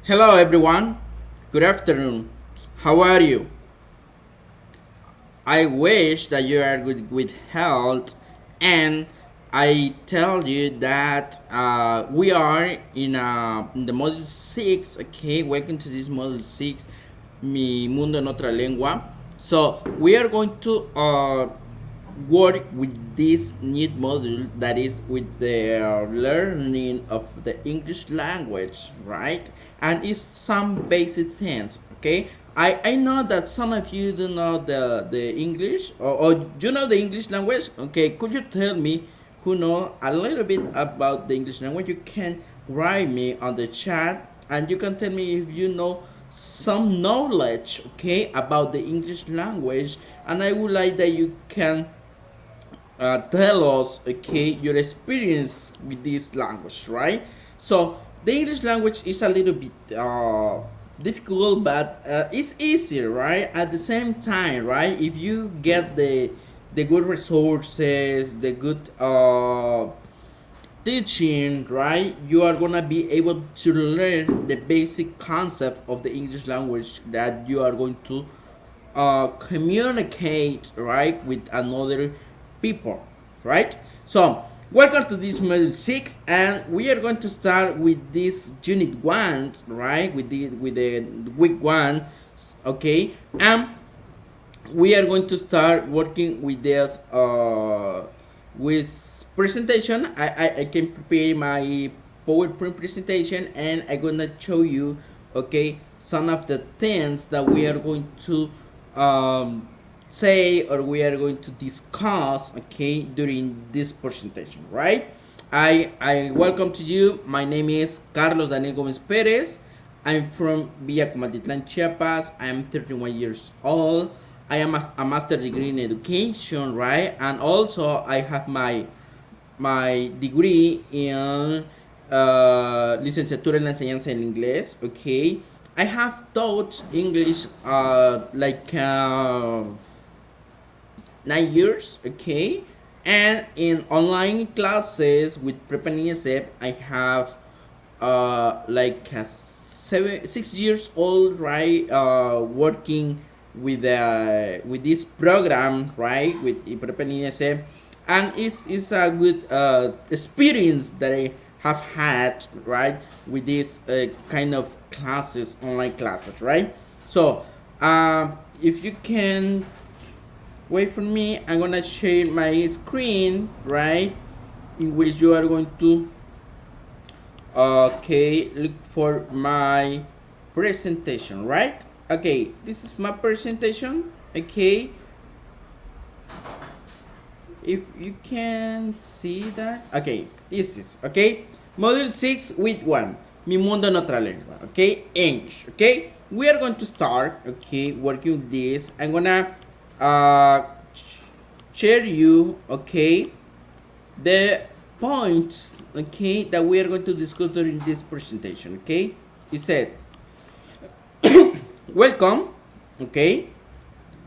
Hello everyone. Good afternoon. How are you? I wish that you are good with health, and I tell you that we are in the module 6. Okay, welcome to this module 6, Mi Mundo en Otra Lengua. So we are going to work with this new module that is with the learning of the English language, right? And it's some basic things, okay? I know that some of you do know the English, or you know the English language. Okay, could you tell me who know a little bit about the English language? You can write me on the chat, and you can tell me if you know some knowledge, okay, about the English language. And I would like that you can tell us, okay, your experience with this language, right? So the English language is a little bit difficult, but it's easier, right? At the same time, right? If you get the good resources, the good teaching, right, you are gonna be able to learn the basic concept of the English language that you are going to communicate, right, with another people, right? So welcome to this module 6, and we are going to start with this unit 1, right, with the week 1, okay? And we are going to start working with this with presentation. I can prepare my PowerPoint presentation, and I'm gonna show you, okay, some of the things that we are going to say, or we are going to discuss, okay, during this presentation, right? I welcome to you. My name is Carlos Daniel Gomez Perez. I'm from Villa Comaltitlan, Chiapas. I am 31 years old. I am a master degree in education, right? And also I have my degree in licenciatura en la enseñanza en inglés, okay? I have taught English like 9 years, okay? And in online classes with Prep and ESF, I have like 6 years old, right? Working with this program, right? With Prep and ESF, and it's a good experience that I have had, right, with this kind of classes, online classes, right? So if you can wait for me, I'm gonna share my screen, right, in which you are going to okay, look for my presentation, right? Okay, this is my presentation, okay? If you can see that, okay, this is, okay, module 6 with 1, Mi Mundo en Otra Lengua, okay, English, okay? We are going to start, okay, working with this. I'm gonna share you, okay, the points, okay, that we are going to discuss during this presentation, okay? He said, welcome, okay,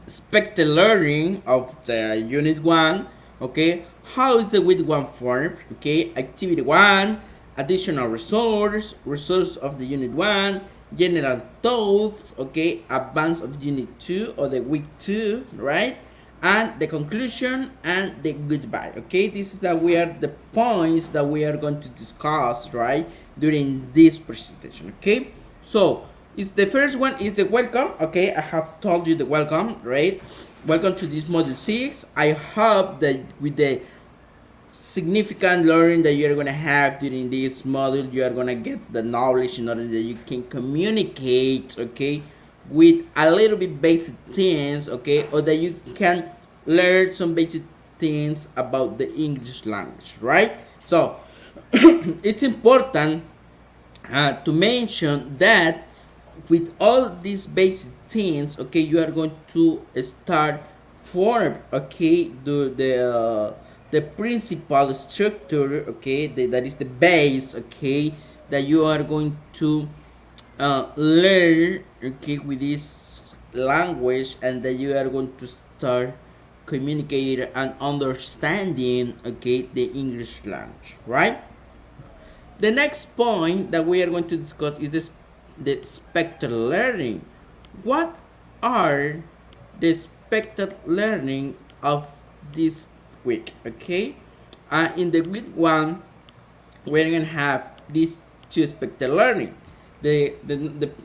expect the learning of the unit 1, okay? How is the week 1 formed, okay? Activity 1, additional resource of the unit 1, general thoughts, okay? Advance of unit 2 or the week 2, right? And the conclusion and the goodbye, okay? This is that we are the points that we are going to discuss, right, during this presentation, okay? So is the first one is the welcome, okay? I have told you the welcome, right? Welcome to this module 6. I hope that with the significant learning that you're gonna have during this module, you are gonna get the knowledge in order that you can communicate, okay, with a little bit basic things, okay, or that you can learn some basic things about the English language, right? So it's important to mention that with all these basic things, okay, you are going to start form, okay, the principal structure, okay, that is the base, okay, that you are going to learn, okay, with this language, and that you are going to start communicating and understanding, okay, the English language, right? The next point that we are going to discuss is this the expected learning. What are the expected learning of this week? Okay, in the week one, we're gonna have these two expected learning. The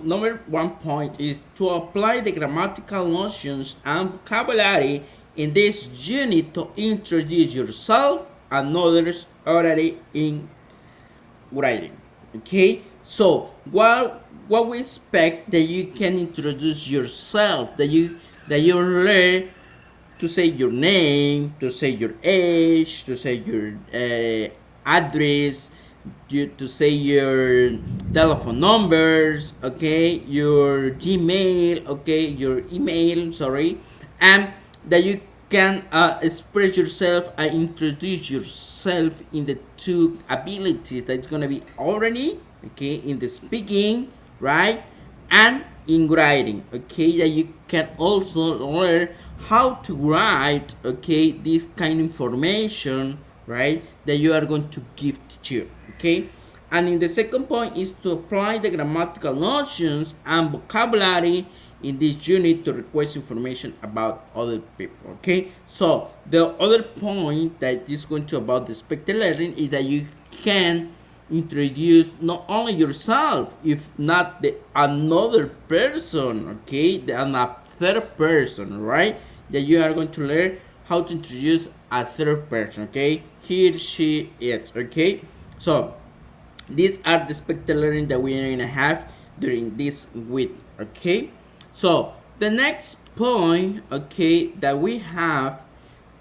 number 1 point is to apply the grammatical notions and vocabulary in this unit to introduce yourself and others already in writing. Okay, so what we expect that you can introduce yourself, that you learn to say your name, to say your age, to say your address, to say your telephone numbers, okay, your Gmail, okay, your email, sorry, and that you can express yourself and introduce yourself in the two abilities that's gonna be already, okay, in the speaking, right, and in writing, okay, that you can also learn how to write, okay, this kind of information, right, that you are going to give to you, okay. And in the second point is to apply the grammatical notions and vocabulary in this unit to request information about other people, okay. So the other point that is going to about the expected learning is that you can introduce not only yourself, if not the another person, okay, a third person, right, that you are going to learn how to introduce a third person, okay, he, she, it, okay. So these are the expected learning that we are going to have during this week, okay. So the next point, okay, that we have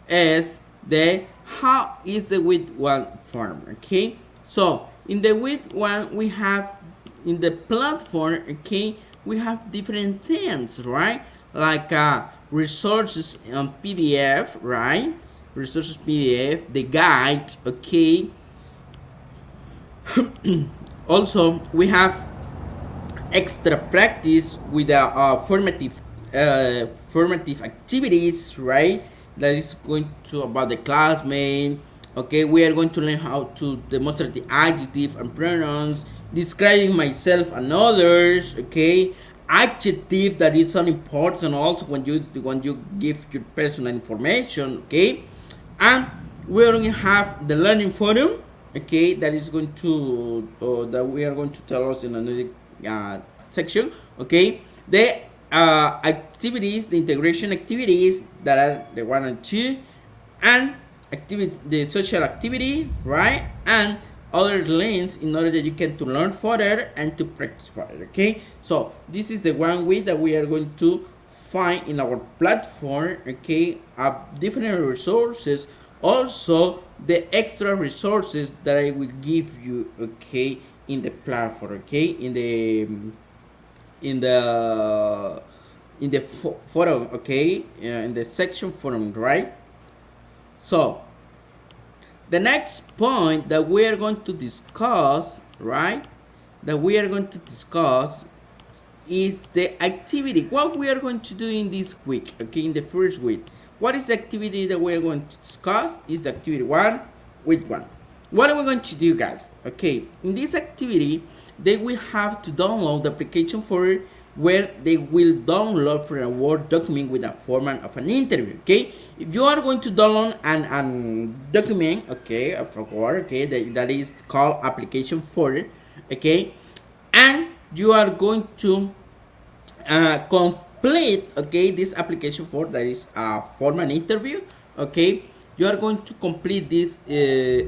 is the how is the week one form, okay. So in the week one we have in the platform, okay, we have different things, right, like resources on PDF, right, resources PDF, the guide, okay. Also we have extra practice with formative activities, right, that is going to about the classmate, okay. We are going to learn how to demonstrate the adjective and pronouns, describing myself and others, okay. Adjective, that is so important also when you give your personal information, okay. And we're going to have the learning forum, okay, that is going to that we are going to tell us in another section, okay. The activities, the integration activities, that are the 1 and 2, and activity, the social activity, right, and other links in order that you can to learn further and to practice further, okay. So this is the 1 week that we are going to find in our platform, okay, different resources, also the extra resources that I will give you, okay, in the platform, okay, in the forum, okay, in the section forum, right. So the next point that we are going to discuss, right, that we are going to discuss is the activity, what we are going to do in this week, okay, in the first week. What is the activity that we are going to discuss? Is the activity 1, week 1. What are we going to do, guys? Okay, in this activity, they will have to download the application for where they will download for a Word document with a format of an interview, okay. If you are going to download an document, okay, of a Word, okay, that is called application for, okay, and you are going to complete, okay, this application for, that is a formal interview, okay. You are going to complete this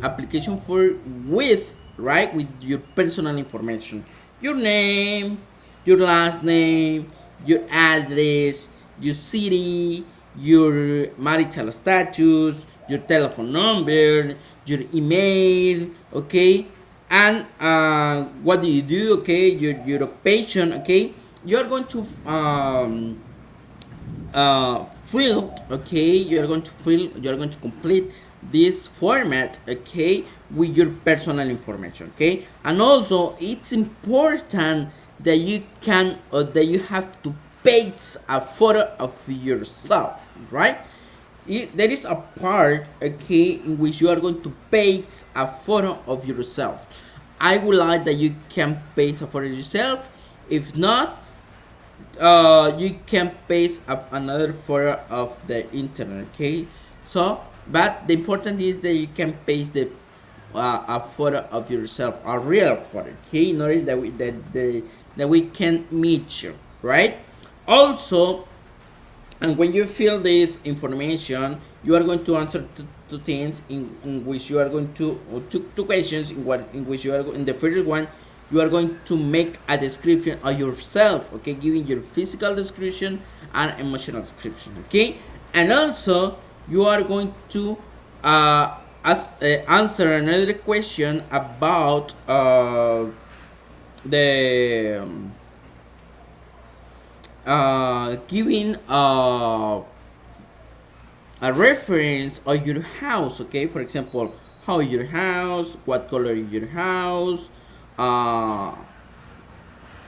application for with, right, with your personal information, your name, your last name, your address, your city, your marital status, your telephone number, your email, okay, and what do you do, okay, your occupation, okay. You are going to fill, okay, you are going to complete this format, okay, with your personal information, okay. And also it's important that you can that you have to paste a photo of yourself, right. There is a part, okay, in which you are going to paste a photo of yourself. I would like that you can paste a photo of yourself If not, you can paste up another photo of the internet. Okay, so but the important is that you can paste the a photo of yourself, a real photo, okay, in order that we can meet you, right? Also, and when you fill this information, you are going to answer to things in which you are going to questions in which you are in the first one you are going to make a description of yourself, okay, giving your physical description and emotional description, okay, and also you are going to answer another question about the giving a reference of your house, okay, for example, how is your house, what color is your house, uh,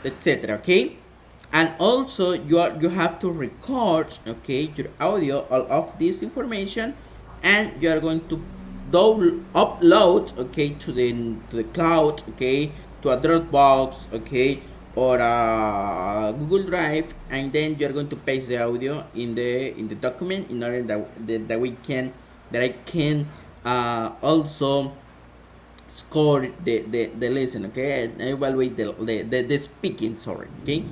etc. Okay, and also you have to record, okay, your audio, all of this information, and you are going to upload, okay, to the cloud, okay, to a Dropbox, okay, or a Google Drive, and then you are going to paste the audio in the document in order that we can that I can also score the listen, okay, and evaluate the speaking, sorry, okay.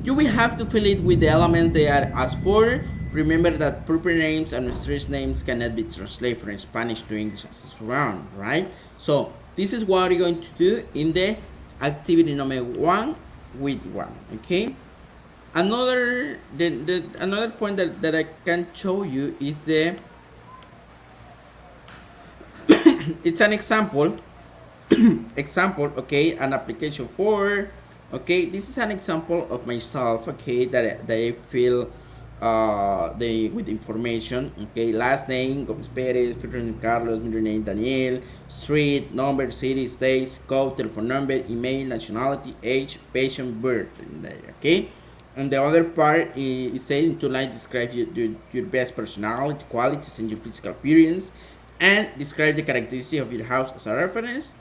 You will have to fill it with the elements they are asked for. Remember that proper names and street names cannot be translated from Spanish to English as around, right? So this is what you're going to do in the activity number 1 with 1, okay. Another point that I can show you is the it's an example okay, an application for, okay, this is an example of myself, okay, that I feel with information, okay, last name Gomez Perez, first name Carlos, middle name Daniel, street, number, city, state, code, telephone number, email, nationality, age, patient, birth, okay. And the other part is saying 2 lines describe your best personality, qualities, and your physical appearance, and describe the characteristics of your house as a reference.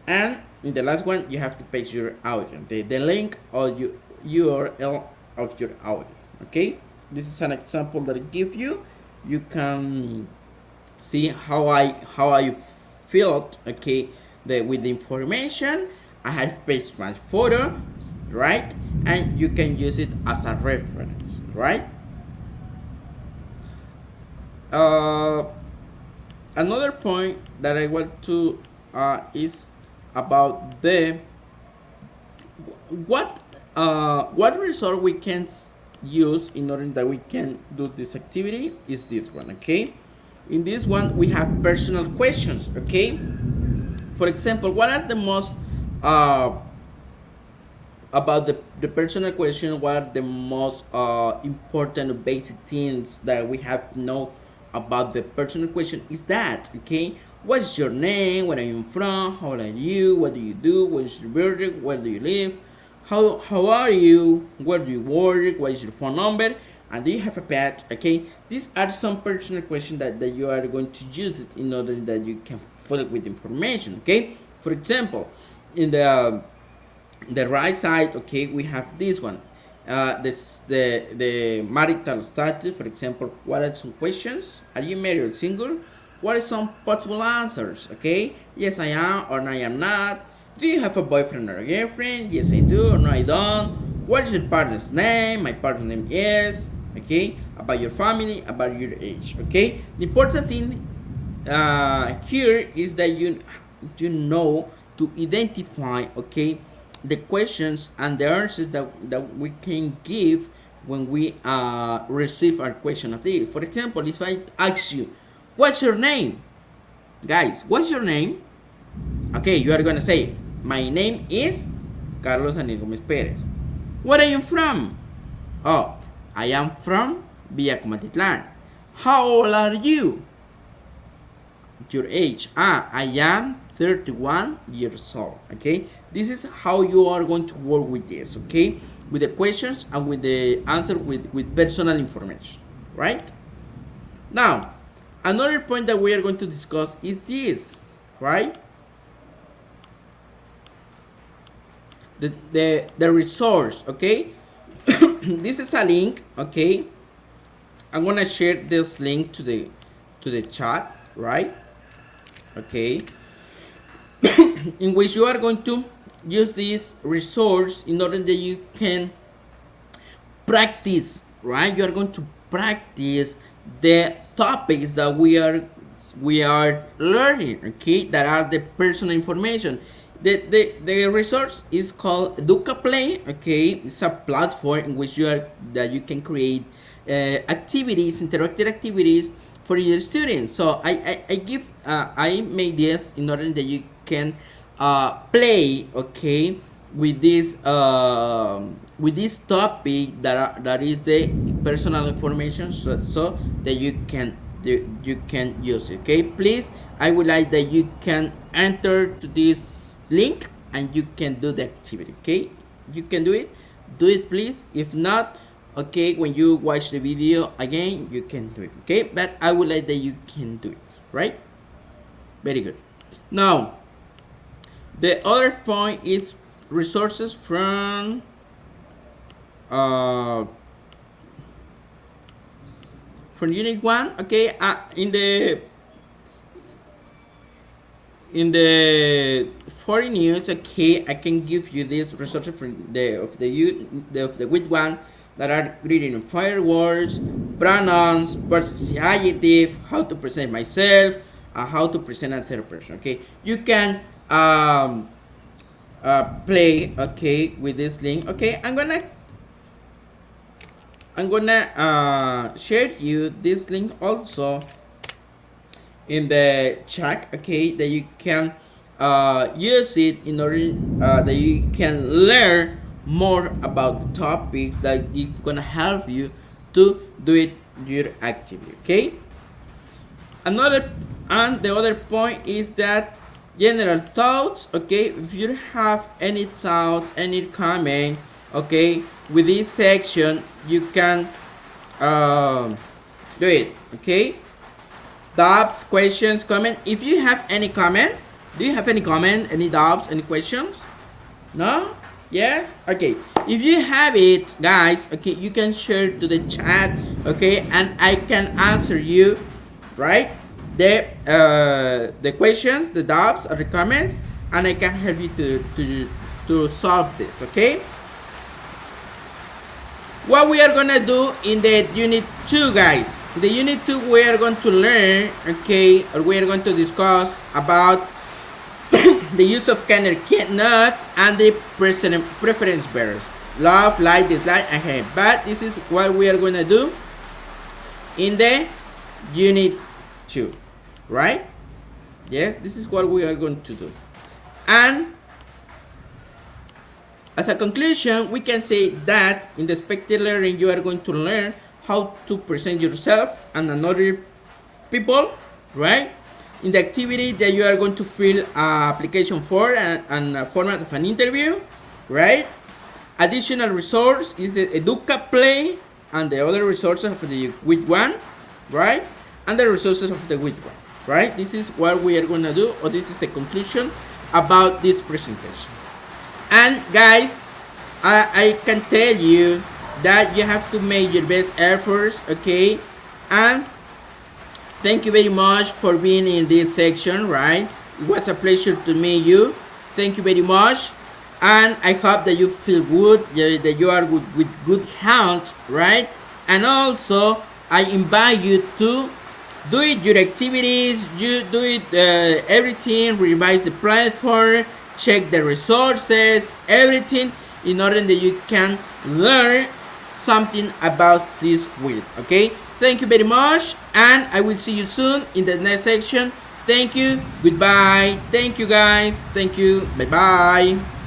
And in the last one, you have to paste your audio, the link or your URL of your audio, okay. This is an example that I give you. You can see how I filled, okay, with the information. I have pasted my photo, right, and you can use it as a reference, right. Another point that I want to is about the what result we can use in order that we can do this activity is this one, okay. In this one we have personal questions, okay. For example, what are the most about the personal question, what are the most important basic things that we have to know about the personal question is that, okay, what's your name, where are you from, how old are you, what do you do, what's your birthday, where do you live, how are you, where do you work, what is your phone number, and do you have a pet, okay. These are some personal questions that you are going to use it in order that you can fill it with information, okay. For example, in the right side, okay, we have this one, this the marital status. For example, what are some questions? Are you married or single? What are some possible answers? Okay, yes I am or no I am not. Do you have a boyfriend or a girlfriend? Yes I do or no I don't. What is your partner's name? My partner's name is, okay. About your family, about your age, okay. The important thing here is that you know to identify, okay, the questions and the answers that we can give when we receive our question of this. For example, if I ask you, what's your name? Guys, what's your name? Okay, you are gonna say, my name is Carlos Daniel Gomez Perez. Where are you from? Oh, I am from Villa Comatitlan. How old are you? Your age? I am 31 years old, okay. This is how you are going to work with this, okay, with the questions and with the answer with personal information, right. Now another point that we are going to discuss is this, right. the resource. Okay, this is a link. Okay, I'm gonna share this link to the chat, right? Okay, in which you are going to use this resource in order that you can practice, right? You are going to practice the topics that we are learning, okay, that are the personal information. The resource is called EducaPlay. Okay, it's a platform in which you can create activities, interactive activities for your students. So I made this in order that you can play, okay, with this topic that is the personal information, so that you can use it. Okay, please, I would like that you can enter to this link and you can do the activity. Okay, you can do it please. If not, okay, when you watch the video again, you can do it. Okay, but I would like that you can do it, right? Very good. Now the other point is resources from unit 1. Okay, in the foreign news, okay, I can give you these resources from the week 1 that are greeting fireworks, pronouns, participative adjective, how to present myself, how to present a third person. Okay, you can play, okay, with this link. Okay, I'm gonna share you this link also in the chat, okay, that you can use it in order that you can learn more about the topics that it's gonna help you to do it your activity. Okay, the other point is that general thoughts. Okay, if you have any thoughts, any comment, okay, with this section, you can do it. Okay, doubts, questions, comment. If you have any comment, do you have any comment, any doubts, any questions? No? Yes? Okay, if you have it, guys, okay, you can share to the chat, okay, and I can answer you, right, the questions, the doubts, or the comments, and I can help you to solve this. Okay, what we are gonna do in the unit 2, guys. In the unit 2, we are going to learn, okay, or we are going to discuss about the use of can or cannot and the preference verbs: love, like, dislike, and hate. But this is what we are gonna do in the unit 2, right? Yes, this is what we are going to do. And as a conclusion, we can say that in the expected learning, you are going to learn how to present yourself and another people, right? In the activity that you are going to fill an application for and a format of an interview, right? Additional resource is the EducaPlay and the other resources of the week 1, right? And the resources of the week 1, right? This is what we are going to do, or this is the conclusion about this presentation. And guys, I can tell you that you have to make your best efforts, okay? And thank you very much for being in this section, right? It was a pleasure to meet you. Thank you very much. And I hope that you feel good, that you are with good health, right? And also, I invite you to do it, your activities, you do it, everything, revise the platform, check the resources, everything, in order that you can learn something about this week. Okay, thank you very much, and I will see you soon in the next section. Thank you, goodbye, thank you guys, thank you, bye bye.